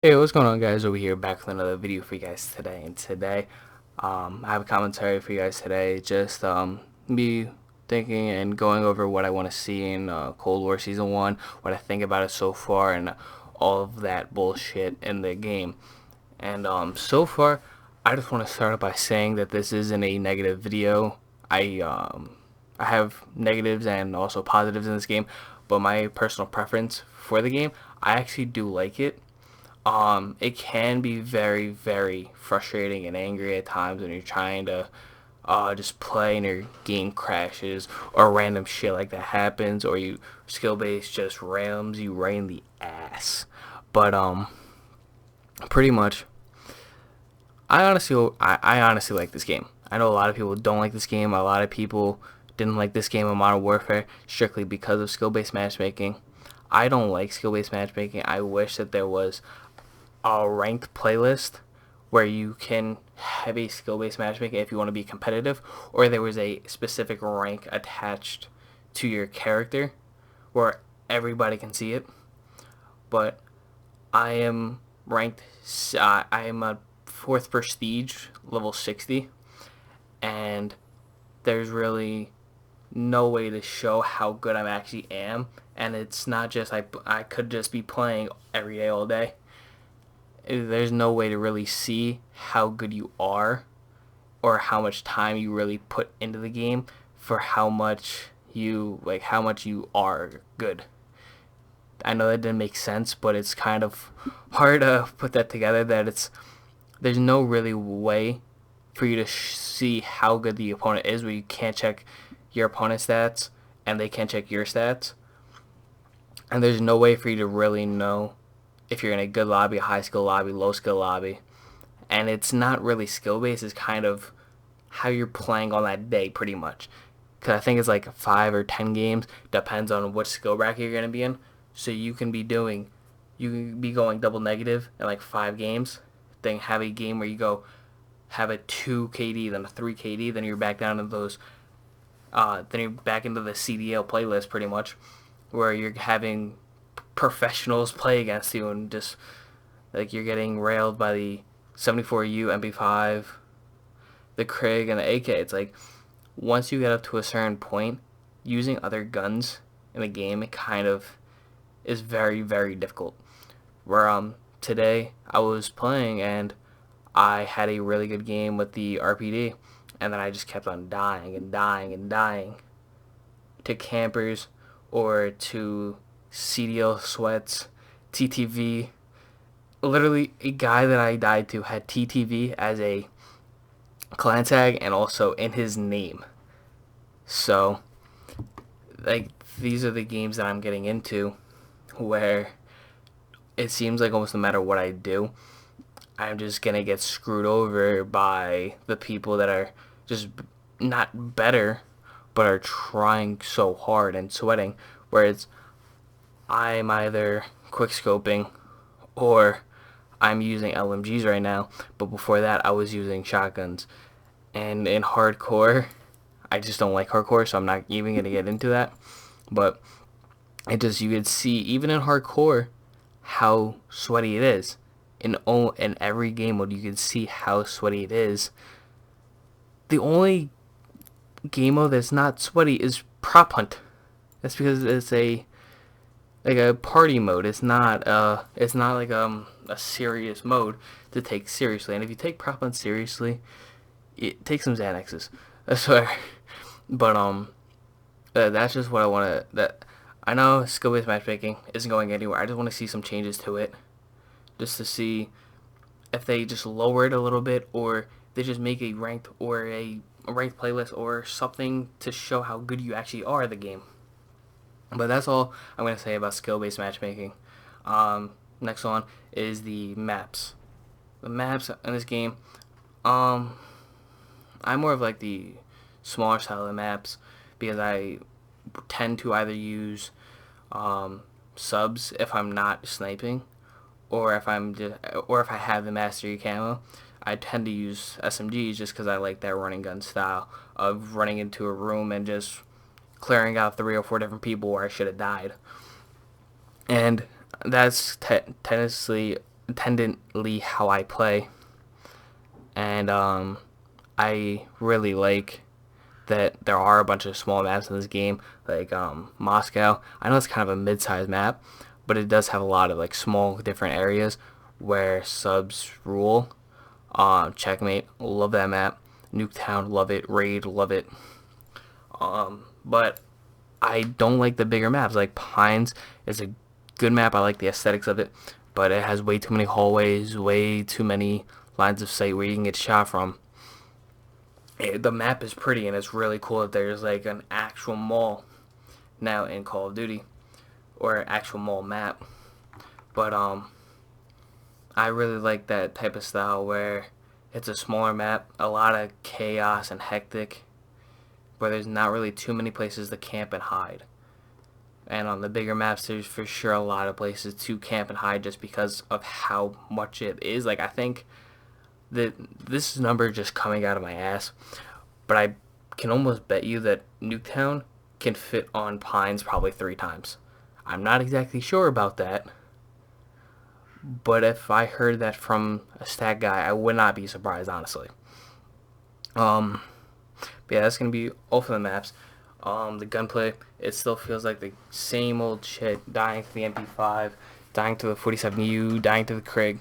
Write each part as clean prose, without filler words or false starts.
Hey, what's going on, guys? Over here, back with another video for you guys today. And today, I have a commentary for you guys today. Just me thinking and going over what I want to see in Cold War Season 1, what I think about it so far, and all of that bullshit in the game. And so far, I just want to start off by saying that this isn't a negative video. I have negatives and also positives in this game, but my personal preference for the game, I actually do like it. It can be very, very frustrating and angry at times when you're trying to just play and your game crashes or random shit like that happens, or you skill base just rams you right in the ass. But pretty much, I honestly like this game. I know a lot of people don't like this game. A lot of people didn't like this game of Modern Warfare strictly because of skill-based matchmaking. I don't like skill-based matchmaking. I wish that there was a ranked playlist where you can have a skill-based matchmaking if you want to be competitive, or there was a specific rank attached to your character where everybody can see it. But I am ranked. I am a fourth prestige, level 60, and there's really no way to show how good I actually am. And it's not just I could just be playing every day all day. There's no way to really see how good you are or how much time you really put into the game for how much you are good. I know that didn't make sense, but it's kind of hard to put that together, that there's no really way for you to see how good the opponent is where you can't check your opponent's stats and they can't check your stats. And there's no way for you to really know if you're in a good lobby, high skill lobby, low skill lobby. And it's not really skill based, it's kind of how you're playing on that day, pretty much. Because I think it's like 5 or 10 games, depends on which skill bracket you're going to be in. So you can be going double negative in like 5 games, then have a game where you go have a 2 KD, then a 3 KD, then you're back down to those, then you're back into the CDL playlist pretty much, where you're having professionals play against you and just like you're getting railed by the 74U MP5, the Krig, and the AK. It's like once you get up to a certain point, using other guns in the game, it kind of is very, very difficult. Where today I was playing and I had a really good game with the RPD, and then I just kept on dying and dying and dying to campers or to CDL sweats, TTV. Literally, a guy that I died to had TTV as a clan tag and also in his name. So, like, these are the games that I'm getting into where it seems like almost no matter what I do, I'm just gonna get screwed over by the people that are just not better, but are trying so hard and sweating. Whereas I'm either quick scoping or I'm using LMGs right now, but before that I was using shotguns. And in hardcore, I just don't like hardcore, so I'm not even gonna get into that. But you could see even in hardcore how sweaty it is. In every game mode, you can see how sweaty it is. The only game mode that's not sweaty is prop hunt. That's because it's a party mode. It's not like a serious mode to take seriously. And if you take prop hunt seriously, take some Xanaxes. I swear. But that's just what I want to. That I know skill-based matchmaking isn't going anywhere. I just want to see some changes to it, just to see if they just lower it a little bit, or they just make a ranked playlist or something to show how good you actually are at the game. But that's all I'm gonna say about skill-based matchmaking. Next one is the maps. The maps in this game, um, I'm more of like the smaller style of maps because I tend to either use subs if I'm not sniping, or if I have the mastery camo. I tend to use SMGs just because I like that running gun style of running into a room and just clearing out 3 or 4 different people where I should have died. And that's technically tendently how I play, and I really like that there are a bunch of small maps in this game, like Moscow. I know it's kind of a mid-sized map, but it does have a lot of like small different areas where subs rule. Checkmate, love that map. Nuketown, love it. Raid, love it. But I don't like the bigger maps. Like Pines is a good map. I like the aesthetics of it, but it has way too many hallways, way too many lines of sight where you can get shot from. The map is pretty, and it's really cool that there's like an actual mall now in Call of Duty, or an actual mall map. But I really like that type of style where it's a smaller map, a lot of chaos and hectic, where there's not really too many places to camp and hide. And on the bigger maps, there's for sure a lot of places to camp and hide just because of how much it is. Like, I think that this number just coming out of my ass, but I can almost bet you that Nuketown can fit on Pines probably 3 times. I'm not exactly sure about that, but if I heard that from a stat guy, I would not be surprised, honestly. But yeah, that's gonna be all for the maps. The gunplay, it still feels like the same old shit. Dying to the MP5, dying to the 47U, dying to the Krig.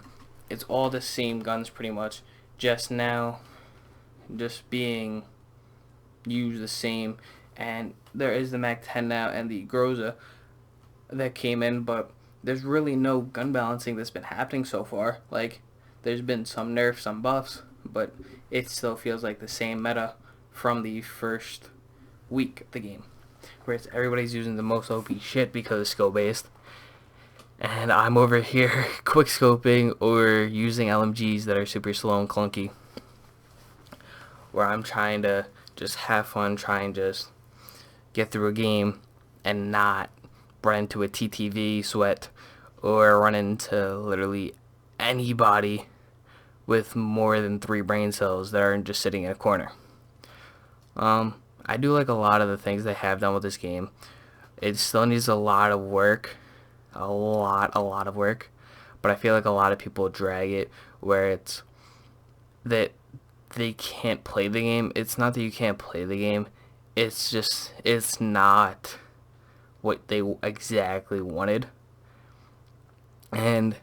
It's all the same guns pretty much. Just now, just being used the same. And there is the MAC-10 now and the Groza that came in, but there's really no gun balancing that's been happening so far. Like, there's been some nerfs, some buffs, but it still feels like the same meta from the first week of the game, where it's everybody's using the most OP shit because it's skill based, and I'm over here quick scoping or using LMGs that are super slow and clunky, where I'm trying to just have fun, try and just get through a game and not run into a TTV sweat or run into literally anybody with more than 3 brain cells that aren't just sitting in a corner. I do like a lot of the things they have done with this game. It still needs a lot of work, a lot of work, but I feel like a lot of people drag it where it's that they can't play the game. It's not that you can't play the game, it's just, it's not what they exactly wanted. And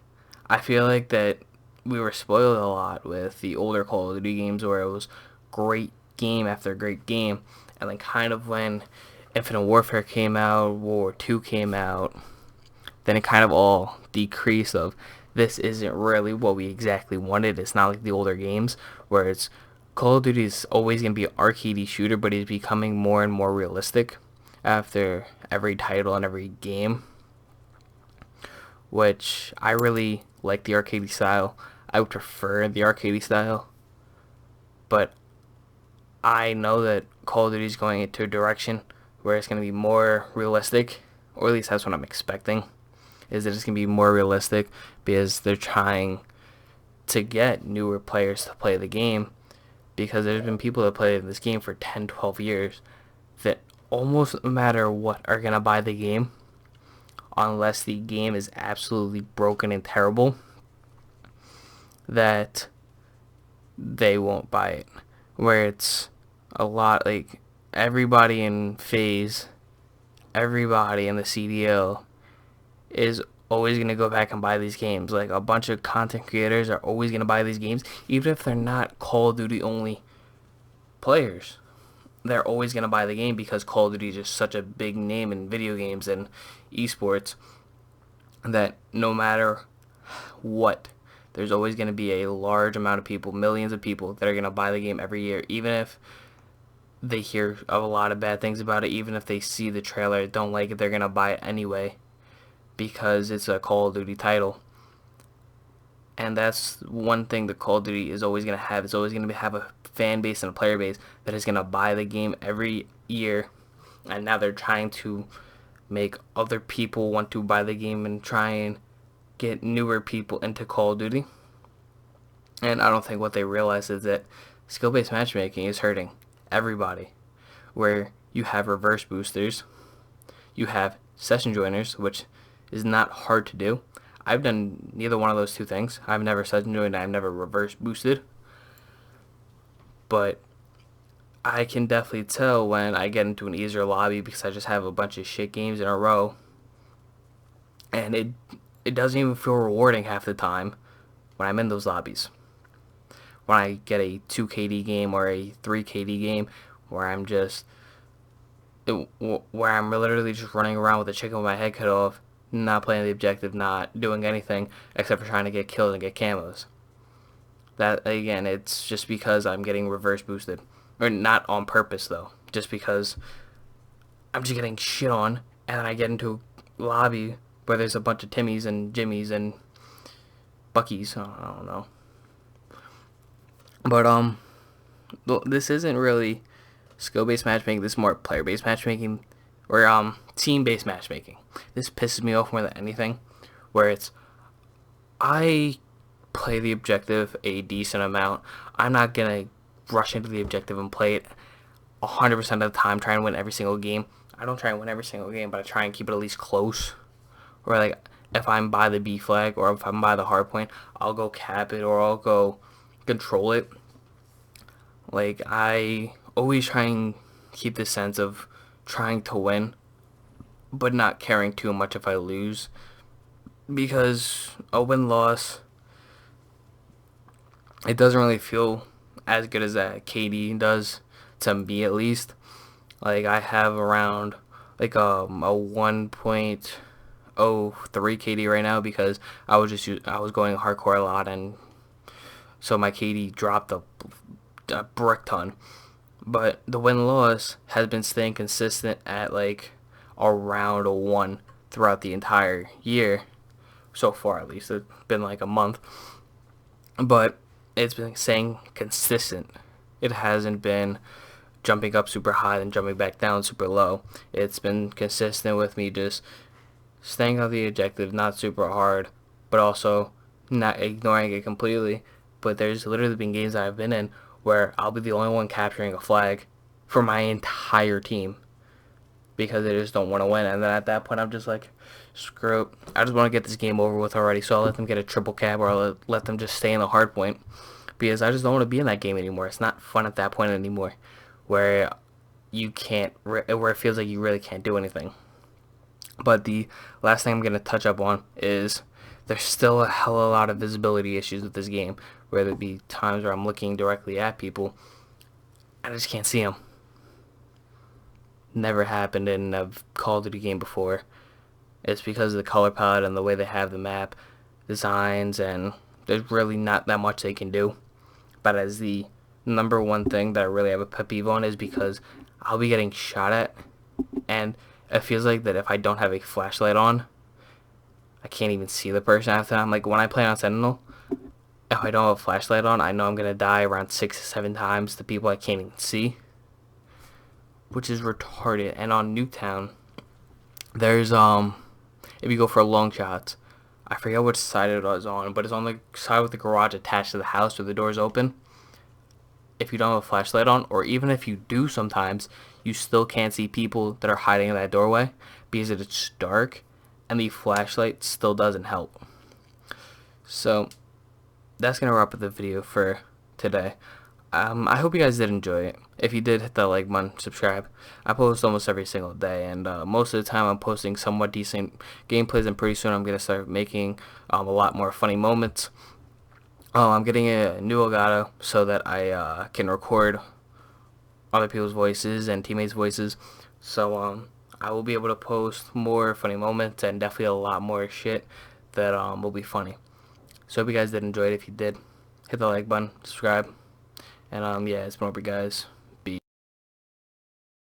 I feel like that we were spoiled a lot with the older Call of Duty games where it was great game after great game, and then kind of when Infinite Warfare came out, World War II came out, then it kind of all decreased of this isn't really what we exactly wanted. It's not like the older games where it's Call of Duty is always going to be an arcadey shooter, but it's becoming more and more realistic after every title and every game, which I really like the arcadey style. I would prefer the arcadey style, but I know that Call of Duty is going into a direction where it's going to be more realistic, or at least that's what I'm expecting, is that it's going to be more realistic because they're trying to get newer players to play the game, because there's been people that play this game for 10, 12 years that almost no matter what are going to buy the game unless the game is absolutely broken and terrible, that they won't buy it. Where it's a lot like everybody in FaZe, everybody in the CDL is always going to go back and buy these games. Like a bunch of content creators are always going to buy these games, even if they're not Call of Duty only players. They're always going to buy the game because Call of Duty is just such a big name in video games and esports that no matter what, there's always going to be a large amount of people, millions of people, that are going to buy the game every year, even if they hear of a lot of bad things about it, even if they see the trailer, don't like it, they're going to buy it anyway because it's a Call of Duty title. And that's one thing that Call of Duty is always going to have. It's always going to have a fan base and a player base that is going to buy the game every year. And now they're trying to make other people want to buy the game and try and get newer people into Call of Duty. And I don't think what they realize is that skill-based matchmaking is hurting everybody. Where you have reverse boosters, you have session joiners, which is not hard to do. I've done neither one of those two things. I've never sudden joined, I've never reverse boosted. But I can definitely tell when I get into an easier lobby because I just have a bunch of shit games in a row. And it doesn't even feel rewarding half the time when I'm in those lobbies. When I get a 2 KD game or a 3 KD game where I'm literally just running around with a chicken with my head cut off, not playing the objective, not doing anything except for trying to get kills and get camos. That, again, it's just because I'm getting reverse boosted. Or not on purpose, though. Just because I'm just getting shit on, and then I get into a lobby where there's a bunch of Timmys and Jimmys and Buckies. I don't know. But, this isn't really skill-based matchmaking. This is more player-based matchmaking. Or, team-based matchmaking. This pisses me off more than anything. Where it's, I play the objective a decent amount. I'm not gonna rush into the objective and play it 100% of the time, try and win every single game. I don't try and win every single game, but I try and keep it at least close. Or like, if I'm by the B flag or if I'm by the hard point, I'll go cap it or I'll go control it. Like, I always try and keep this sense of trying to win, but not caring too much if I lose. Because a win-loss, it doesn't really feel as good as that KD does, to me at least. Like, I have around like a 1.03 KD right now because I was going hardcore a lot, and so my KD dropped a brick ton. But the win-loss has been staying consistent at like around a 1 throughout the entire year. So far, at least. It's been like a month. But it's been staying consistent. It hasn't been jumping up super high and jumping back down super low. It's been consistent with me just staying on the objective, not super hard, but also not ignoring it completely. But there's literally been games that I've been in where I'll be the only one capturing a flag for my entire team because they just don't want to win. And then at that point, I'm just like, screw it. I just want to get this game over with already, so I'll let them get a triple cap or I'll let them just stay in the hard point because I just don't want to be in that game anymore. It's not fun at that point anymore where you can't, where it feels like you really can't do anything. But the last thing I'm going to touch up on is there's still a hell of a lot of visibility issues with this game, where there be times where I'm looking directly at people and I just can't see them. Never happened in a Call of Duty game before. It's because of the color palette and the way they have the map designs, and there's really not that much they can do. But as the number one thing that I really have a pet peeve on is because I'll be getting shot at, and it feels like that if I don't have a flashlight on, I can't even see the person after that. Like, when I play on Sentinel, if I don't have a flashlight on, I know I'm going to die around 6 to 7 times to people I can't even see, which is retarded. And on Nuketown, there's, if you go for long shots, I forget which side it was on, but it's on the side with the garage attached to the house where the door's open. If you don't have a flashlight on, or even if you do sometimes, you still can't see people that are hiding in that doorway because it's dark, and the flashlight still doesn't help. So that's going to wrap up the video for today. I hope you guys did enjoy it. If you did, hit that like button, subscribe. I post almost every single day, and most of the time I'm posting somewhat decent gameplays, and pretty soon I'm going to start making a lot more funny moments. I'm getting a new Elgato so that I can record other people's voices and teammates' voices. So I will be able to post more funny moments and definitely a lot more shit that will be funny. So hope you guys did enjoy it. If you did, hit the like button, subscribe, and yeah, it's been over, guys.